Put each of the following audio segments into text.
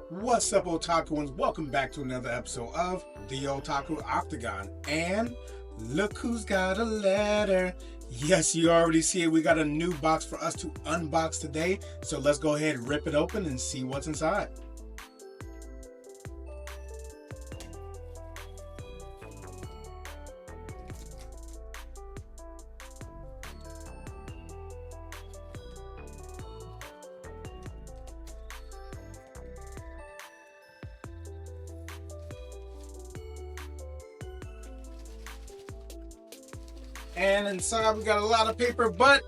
What's up, Otakuans? Welcome back to another episode of the Otaku Octagon. And look who's got a letter. Yes, you already see it. We got a new box for us to unbox today. So let's go ahead and rip it open and see what's inside. And inside we got a lot of paper, but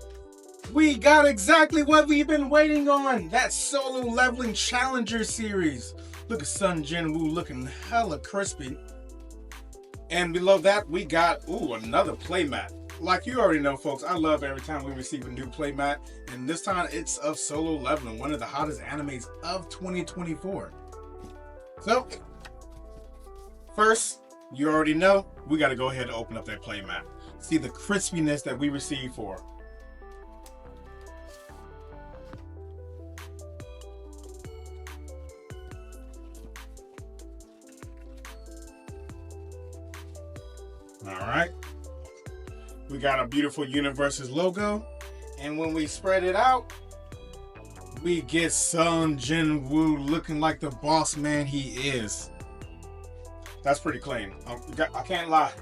we got exactly what we've been waiting on. That solo leveling challenger series. Look at Sun Jin Woo looking hella crispy. And below that we got, another playmat. Like you already know, folks, I love every time we receive a new playmat. And this time it's of solo leveling, one of the hottest animes of 2024. So, first, you already know, we got to go ahead and open up that playmat. See the crispiness that we received for. All right. We got a beautiful Universes logo. And when we spread it out, we get Sun Jin Woo looking like the boss man he is. That's pretty clean. I can't lie.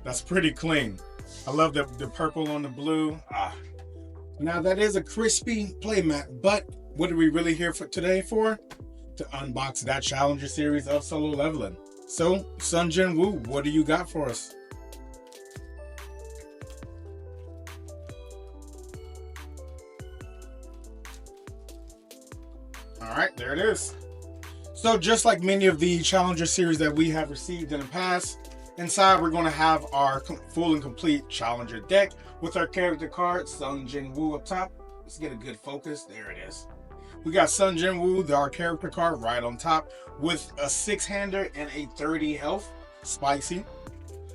That's pretty clean. I love the purple on the blue. Now that is a crispy playmat, but what are we really here for today for? To unbox that Challenger series of solo leveling. So, Sun Jin Woo, what do you got for us? All right, there it is. So just like many of the Challenger series that we have received in the past, inside we're going to have our full and complete Challenger deck with our character card, Sun Jin Woo up top. Let's get a good focus. There it is. We got Sun Jin Woo, our character card, right on top with a 6-hander and a 30 health. Spicy.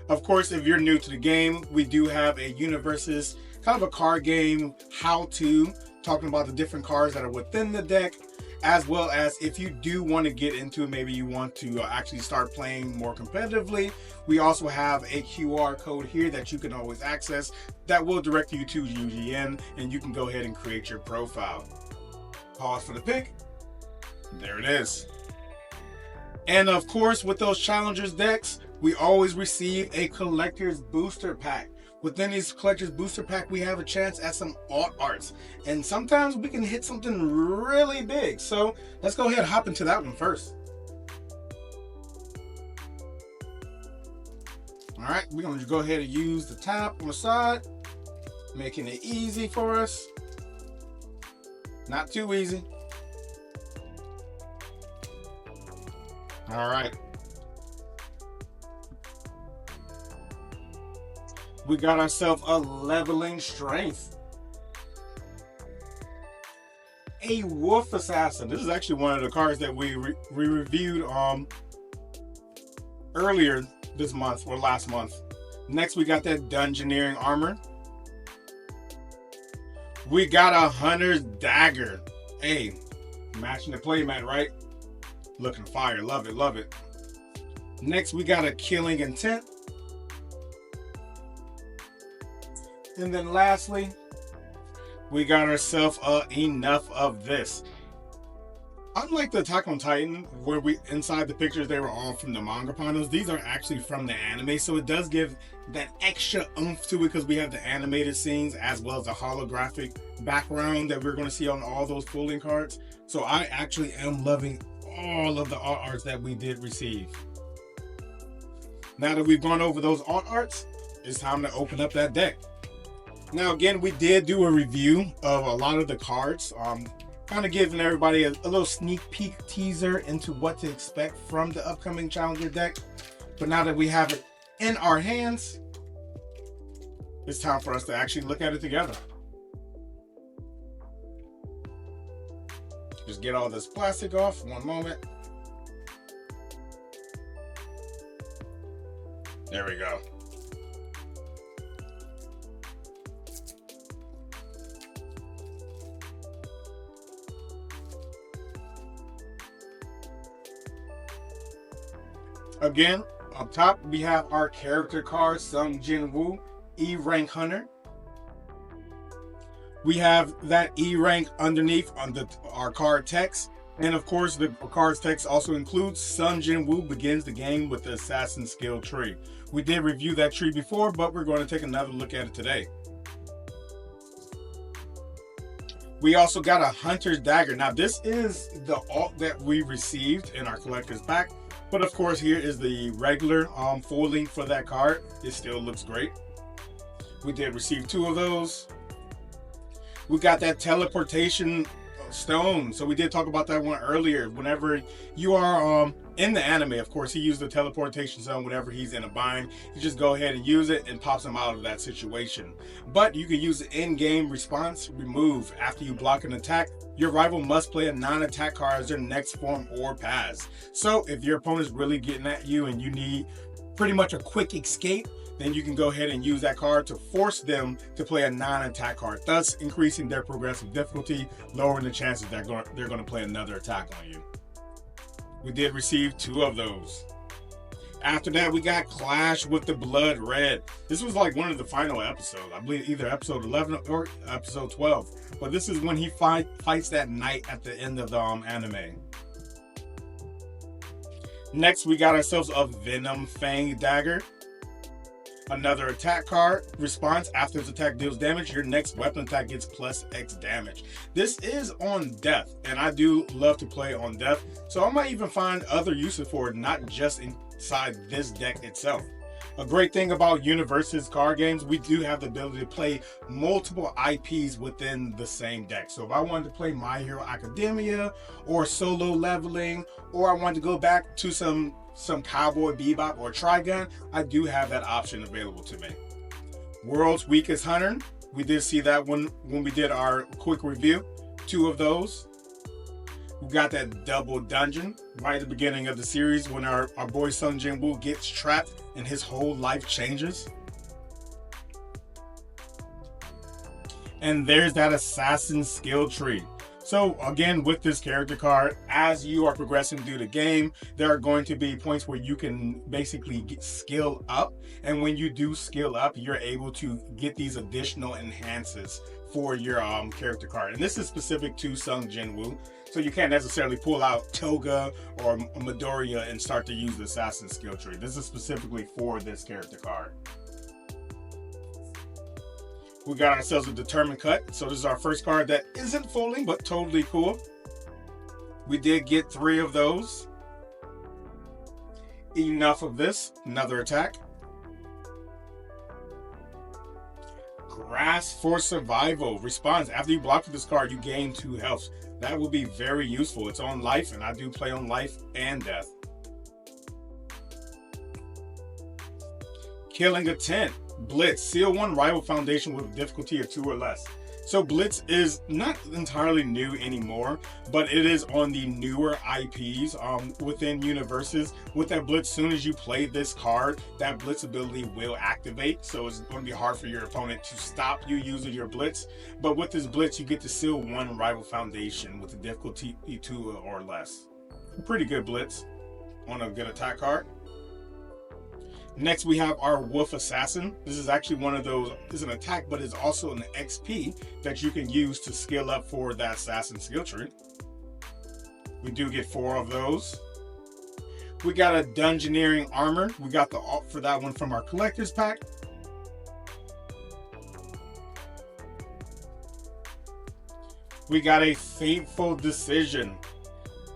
Of course, if you're new to the game, we do have a Universes, kind of a card game how-to, talking about the different cards that are within the deck, as well as if you do want to get into it, maybe you want to actually start playing more competitively, we also have a QR code here that you can always access that will direct you to UGN, and you can go ahead and create your profile. Pause for the pick. There it is. And of course, with those Challengers decks, we always receive a collector's booster pack. Within these collector's booster pack, we have a chance at some alt arts. And sometimes we can hit something really big. So let's go ahead and hop into that one first. All right, we're going to go ahead and use the tap on the side, making it easy for us. Not too easy. All right. We got ourselves a leveling strength. A wolf assassin. This is actually one of the cards that we reviewed earlier this month or last month. Next, we got that dungeoneering armor. We got a hunter's dagger. Hey, matching the playmat, right? Looking fire. Love it, love it. Next, we got a killing intent. And then lastly, we got ourselves enough of this. Unlike the Attack on Titan, where inside the pictures they were all from the manga panels, these are actually from the anime, so it does give that extra oomph to it because we have the animated scenes as well as the holographic background that we're going to see on all those folding cards. So I actually am loving all of the art arts that we did receive. Now that we've gone over those art arts, it's time to open up that deck. Now again, we did do a review of a lot of the cards, kind of giving everybody a little sneak peek teaser into what to expect from the upcoming Challenger deck. But now that we have it in our hands, it's time for us to actually look at it together. Just get all this plastic off, one moment. There we go. Again, up top, we have our character card, Sung Jin Woo, E rank hunter. We have that E rank underneath under our card text. And of course, the card's text also includes Sung Jin Woo begins the game with the assassin skill tree. We did review that tree before, but we're going to take another look at it today. We also got a Hunter's Dagger. Now, this is the alt that we received in our collector's pack. But of course, here is the regular foiling for that card. It still looks great. We did receive 2 of those. We got that teleportation stone. So we did talk about that one earlier. Whenever you are in the anime, of course, he used the teleportation stone whenever he's in a bind. You just go ahead and use it and pops him out of that situation. But you can use the in-game response remove. After you block an attack, your rival must play a non-attack card as their next form or pass. So if your opponent's really getting at you and you need pretty much a quick escape, then you can go ahead and use that card to force them to play a non-attack card, thus increasing their progressive difficulty, lowering the chances that they're going to play another attack on you. We did receive 2 of those. After that, we got Clash with the Blood Red. This was like one of the final episodes. I believe either episode 11 or episode 12. But this is when he fights that knight at the end of the anime. Next, we got ourselves a Venom Fang Dagger. Another attack card. Response: after its attack deals damage, your next weapon attack gets plus X damage. This is on death, and I do love to play on death, so I might even find other uses for it, not just inside this deck itself. A great thing about Universe's card games, we do have the ability to play multiple IPs within the same deck. So if I wanted to play My Hero Academia or Solo Leveling, or I wanted to go back to some Cowboy Bebop or Trigun, I do have that option available to me. World's Weakest Hunter, we did see that one when we did our quick review. 2 of those. We got that double dungeon right at the beginning of the series when our boy Sung Jin Woo gets trapped and his whole life changes. And there's that assassin skill tree. So again, with this character card, as you are progressing through the game, there are going to be points where you can basically skill up. And when you do skill up, you're able to get these additional enhances for your character card. And this is specific to Sung Jin Woo. So you can't necessarily pull out Toga or Midoriya and start to use the assassin skill tree. This is specifically for this character card. We got ourselves a Determined Cut. So this is our first card that isn't foiling, but totally cool. We did get 3 of those. Enough of this. Another attack. Grasp for Survival. Response: after you block with this card, you gain 2 health. That will be very useful. It's on life, and I do play on life and death. Killing a Tent. Blitz. Seal 1 rival foundation with a difficulty of 2 or less. So Blitz is not entirely new anymore, but it is on the newer IPs within universes. With that Blitz, soon as you play this card, that Blitz ability will activate. So it's going to be hard for your opponent to stop you using your Blitz. But with this Blitz, you get to seal 1 rival foundation with a difficulty 2 or less. Pretty good Blitz on a good attack card. Next, we have our Wolf Assassin. This is actually one of those, it's an attack, but it's also an XP that you can use to skill up for that assassin skill tree. We do get 4 of those. We got a Dungeoneering Armor. We got the alt for that one from our collector's pack. We got a Fateful Decision.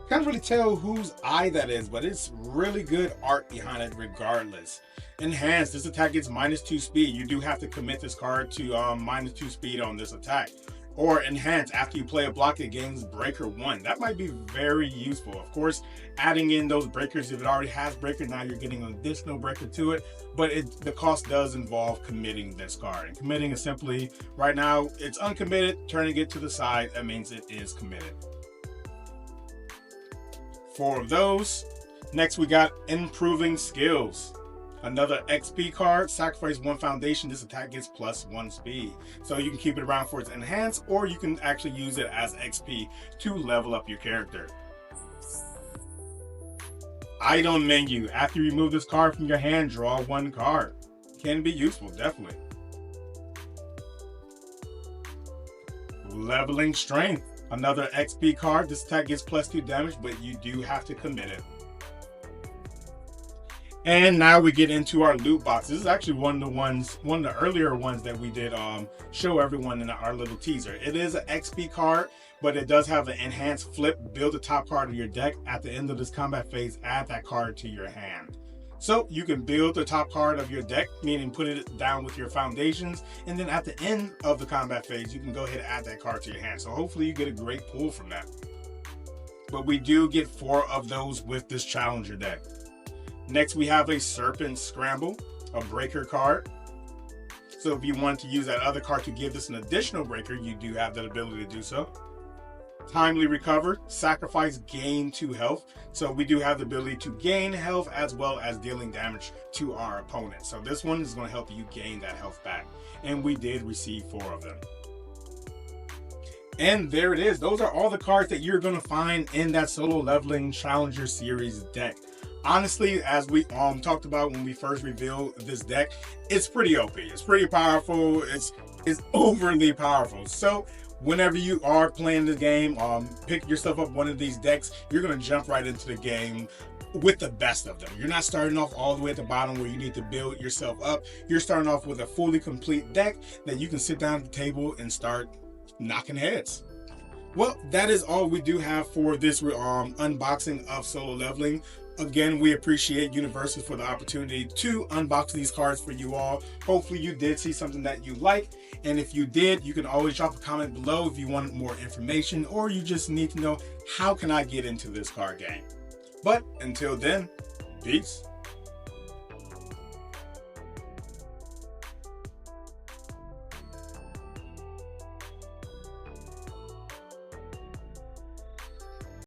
Can't really tell whose eye that is, but it's really good art behind it regardless. Enhanced, this attack gets -2 speed. You do have to commit this card to -2 speed on this attack. Or enhanced, after you play a block, it gains breaker 1. That might be very useful. Of course, adding in those breakers, if it already has breaker, now you're getting an additional breaker to it. But the cost does involve committing this card. And committing is simply, right now, it's uncommitted, turning it to the side, that means it is committed. 4 of those. Next, we got Improving Skills. Another XP card. Sacrifice 1 foundation. This attack gets +1 speed. So you can keep it around for its enhance, or you can actually use it as XP to level up your character. Item menu. After you remove this card from your hand, draw one card. Can be useful, definitely. Leveling strength. Another XP card. This attack gets +2 damage, but you do have to commit it. And now we get into our loot box. This is actually one of the earlier ones that we did show everyone in our little teaser. It is an XP card, but it does have an enhanced flip. Build the top card of your deck. At the end of this combat phase, add that card to your hand. So you can build the top card of your deck, meaning put it down with your foundations, and then at the end of the combat phase, you can go ahead and add that card to your hand. So hopefully you get a great pull from that. But we do get 4 of those with this challenger deck. Next, we have a Serpent Scramble, a breaker card. So if you want to use that other card to give this an additional breaker, you do have that ability to do so. Timely Recover, sacrifice, gain 2 health. So we do have the ability to gain health as well as dealing damage to our opponent. So this one is going to help you gain that health back. And we did receive 4 of them. And there it is. Those are all the cards that you're going to find in that Solo Leveling Challenger Series deck. Honestly, as we talked about when we first revealed this deck, it's pretty OP. It's pretty powerful. It's overly powerful. So whenever you are playing the game, pick yourself up one of these decks, you're going to jump right into the game with the best of them. You're not starting off all the way at the bottom where you need to build yourself up. You're starting off with a fully complete deck that you can sit down at the table and start knocking heads. Well, that is all we do have for this unboxing of Solo Leveling. Again, we appreciate Universal for the opportunity to unbox these cards for you all. Hopefully you did see something that you like. And if you did, you can always drop a comment below if you want more information or you just need to know, how can I get into this card game? But until then, peace.